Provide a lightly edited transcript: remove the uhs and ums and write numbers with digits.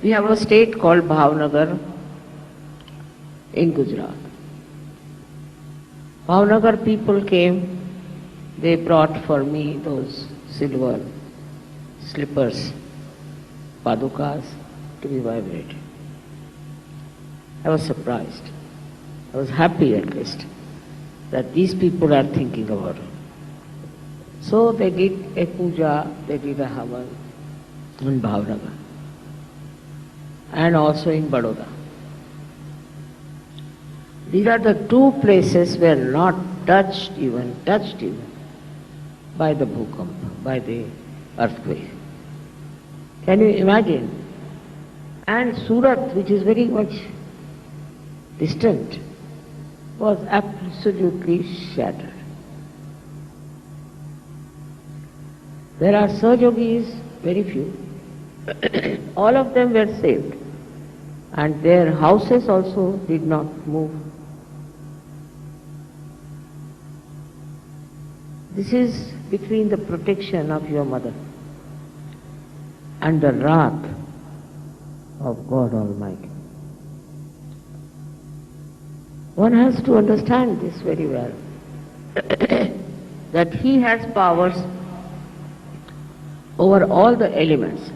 We have a state called Bhavnagar in Gujarat. Bhavnagar people came, they brought for me those silver slippers, padukas, to be vibrated. I was surprised. I was happy at least that these people are thinking about it. So they did a puja, they did a havan in Bhavnagar and also in Baroda. These are the two places where not touched even by the bhukamp, by the earthquake. Can you imagine? And Surat, which is very much distant, was absolutely shattered. There are Sahaj Yogis, very few. All of them were saved, and their houses also did not move. This is between the protection of your mother and the wrath of God Almighty. One has to understand this very well, that He has powers over all the elements.